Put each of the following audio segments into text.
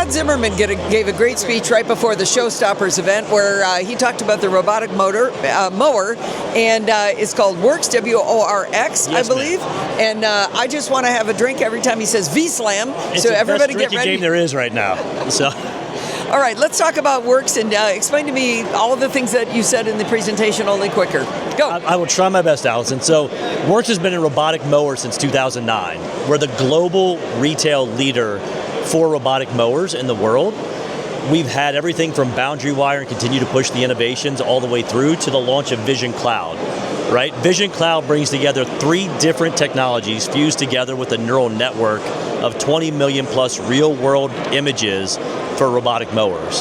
Todd Zimmerman gave a great speech right before the Showstoppers event where he talked about the robotic mower, and it's called WORX, W-O-R-X, I believe. Ma'am. And I just want to have a drink every time he says V-Slam. It's so the everybody best get drinking ready. game there is right now. So. All right, let's talk about WORX and explain to me all of the things that you said in the presentation, only quicker. Go. I will try my best, Allison. So WORX has been in robotic mowers since 2009. We're the global retail leader for robotic mowers in the world. We've had everything from boundary wire and continue to push the innovations all the way through to the launch of Vision Cloud. Right? Vision Cloud brings together 3 different technologies fused together with a neural network of 20 million plus real world images for robotic mowers.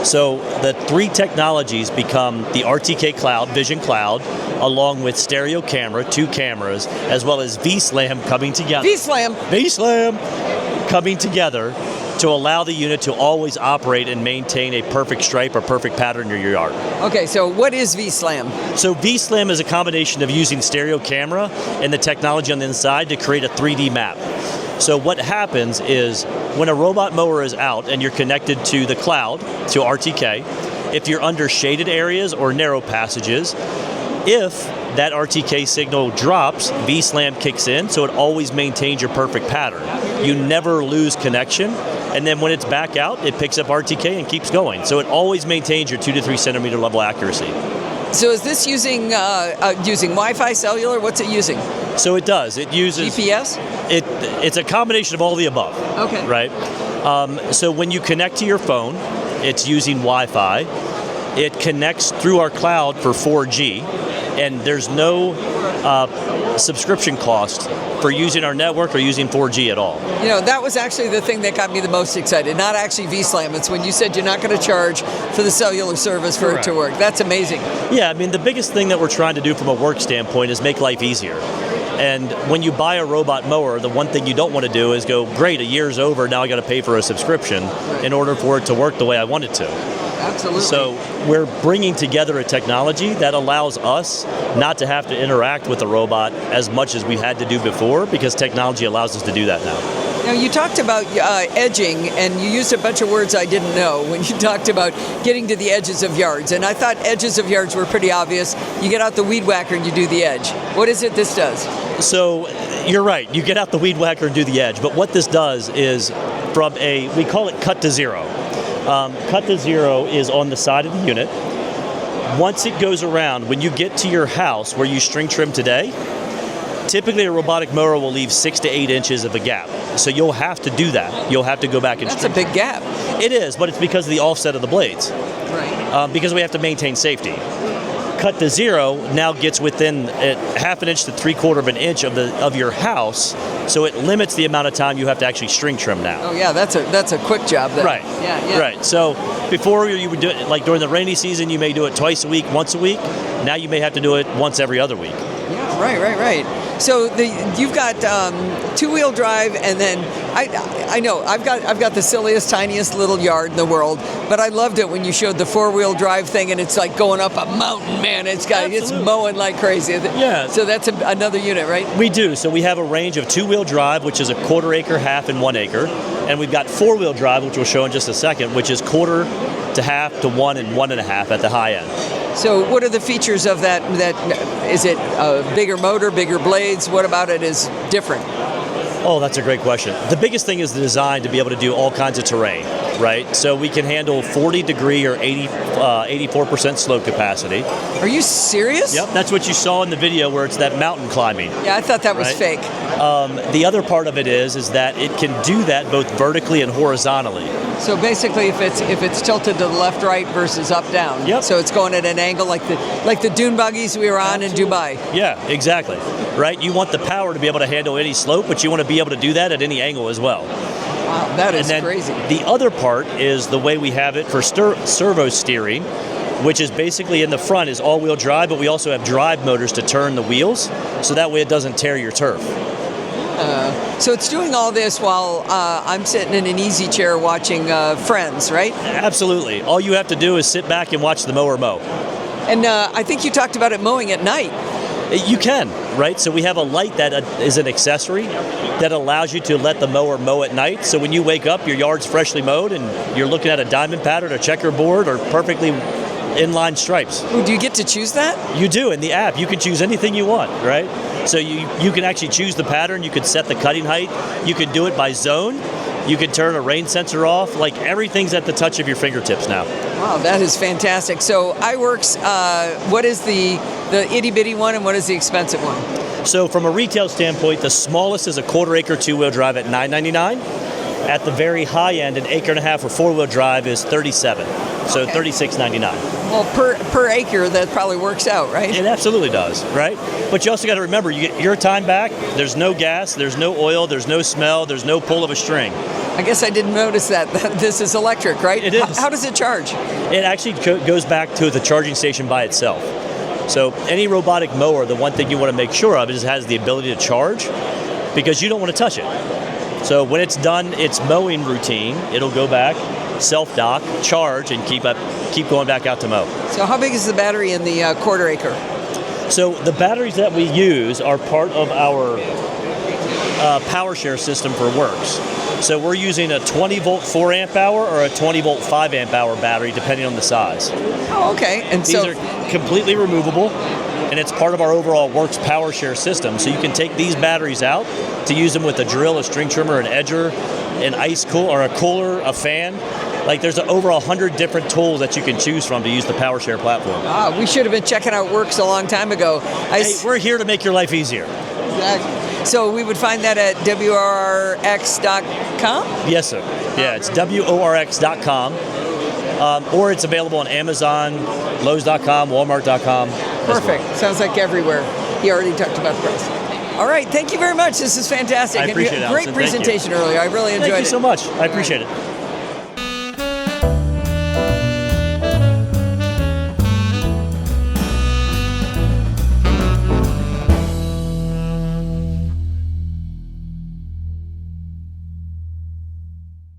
So the 3 technologies become the RTK Cloud, Vision Cloud, along with stereo camera, 2 cameras, as well as V-Slam coming together. V-Slam! V-Slam coming together to allow the unit to always operate and maintain a perfect stripe or perfect pattern in your yard. Okay, so what is V-Slam? So V-Slam is a combination of using stereo camera and the technology on the inside to create a 3D map. So what happens is when a robot mower is out and you're connected to the cloud, to RTK, if you're under shaded areas or narrow passages, if that RTK signal drops, V-Slam kicks in, so it always maintains your perfect pattern. You never lose connection, and then when it's back out, it picks up RTK and keeps going. So it always maintains your 2 to 3 centimeter level accuracy. So is this using Wi-Fi, cellular? What's it using? So it does. It uses GPS? It's a combination of all the above. Okay. Right? So when you connect to your phone, it's using Wi-Fi. It connects through our cloud for 4G, and there's no subscription cost for using our network or using 4G at all. You know, that was actually the thing that got me the most excited. Not actually V-Slam. It's when you said you're not going to charge for the cellular service for Correct. it to work. That's amazing. Yeah, I mean, the biggest thing that we're trying to do from a work standpoint is make life easier. And when you buy a robot mower, the one thing you don't want to do is go, great, a year's over, now I got to pay for a subscription in order for it to work the way I want it to. Absolutely. So we're bringing together a technology that allows us not to have to interact with the robot as much as we had to do before, because technology allows us to do that now. Now, you talked about edging, and you used a bunch of words I didn't know when you talked about getting to the edges of yards. And I thought edges of yards were pretty obvious. You get out the weed whacker and you do the edge. What is it this does? So you're right. You get out the weed whacker and do the edge. But what this does is we call it cut to zero. Cut to zero is on the side of the unit. Once it goes around, when you get to your house where you string trim today, typically a robotic mower will leave 6 to 8 inches of a gap. So you'll have to do that. You'll have to go back and That's a big gap. It is, but it's because of the offset of the blades. Right. Because we have to maintain safety. Cut to zero now gets within 1/2 inch to 3/4 of an inch of your house, so it limits the amount of time you have to actually string trim now. Oh yeah, that's a quick job then. Right. Yeah. Right. So before you would do it, like during the rainy season, you may do it twice a week, once a week. Now you may have to do it once every other week. Yeah. Right. So you've got 2-wheel drive, and then I know I've got the silliest, tiniest little yard in the world, but I loved it when you showed the 4-wheel drive thing, and it's like going up a mountain, man. It's mowing like crazy. Yeah. So that's another unit, right? We do. So we have a range of 2-wheel drive, which is a 1/4 acre, 1/2, and 1 acre, and we've got 4-wheel drive, which we'll show in just a second, which is 1/4 to 1/2 to 1 and 1.5 at the high end. So what are the features of that? Is it a bigger motor, bigger blades? What about it is different? Oh, that's a great question. The biggest thing is the design to be able to do all kinds of terrain, right? So we can handle 40-degree or 84% slope capacity. Are you serious? Yep, that's what you saw in the video where it's that mountain climbing. Yeah, I thought that was fake. The other part of it is that it can do that both vertically and horizontally. So basically, if it's tilted to the left, right versus up, down. Yep. So it's going at an angle like the dune buggies we were on in Dubai. Yeah, exactly. Right. You want the power to be able to handle any slope, but you want to be able to do that at any angle as well. Wow, that is crazy. The other part is the way we have it for servo steering, which is basically in the front is all-wheel drive, but we also have drive motors to turn the wheels, so that way it doesn't tear your turf. So it's doing all this while I'm sitting in an easy chair watching Friends, right? Absolutely. All you have to do is sit back and watch the mower mow. And I think you talked about it mowing at night. You can, right? So we have a light that is an accessory that allows you to let the mower mow at night. So when you wake up, your yard's freshly mowed and you're looking at a diamond pattern, a checkerboard, or perfectly inline stripes. Ooh, do you get to choose that? You do. In the app, you can choose anything you want, right? So you can actually choose the pattern, you can set the cutting height, you can do it by zone, you can turn a rain sensor off, like everything's at the touch of your fingertips now. Wow, that is fantastic. So iWorks, what is the itty bitty one and what is the expensive one? So from a retail standpoint, the smallest is a 1/4 acre 2-wheel drive at $9.99. At the very high end, an 1.5 acre or 4-wheel drive is $37. So Okay. $36.99. Well, per acre, that probably works out, right? It absolutely does, right? But you also got to remember, you get your time back. There's no gas, there's no oil, there's no smell, there's no pull of a string. I guess I didn't notice that this is electric, right? It is. How does it charge? It actually goes back to the charging station by itself. So any robotic mower, the one thing you want to make sure of is it has the ability to charge, because you don't want to touch it. So when it's done its mowing routine, it'll go back, self-dock, charge, and keep going back out to mow. So how big is the battery in the 1/4 acre? So the batteries that we use are part of our PowerShare system for WORX. So we're using a 20 volt 4 amp hour or a 20 volt 5 amp hour battery, depending on the size. Oh, okay. And These are completely removable, and it's part of our overall WORX PowerShare system. So you can take these batteries out to use them with a drill, a string trimmer, an edger, an ice cool or a cooler, a fan. Like there's over 100 different tools that you can choose from to use the PowerShare platform. we should have been checking out WORX a long time ago. Hey, we're here to make your life easier. Exactly. So we would find that at WORX.com? Yes, sir. Yeah, it's WORX.com. Or it's available on Amazon, Lowe's.com, Walmart.com. Perfect. Sounds like everywhere. He already talked about the price. All right. Thank you very much. This is fantastic. I appreciate it, Great Allison. presentation earlier. I really enjoyed it. Thank you so much. I appreciate it.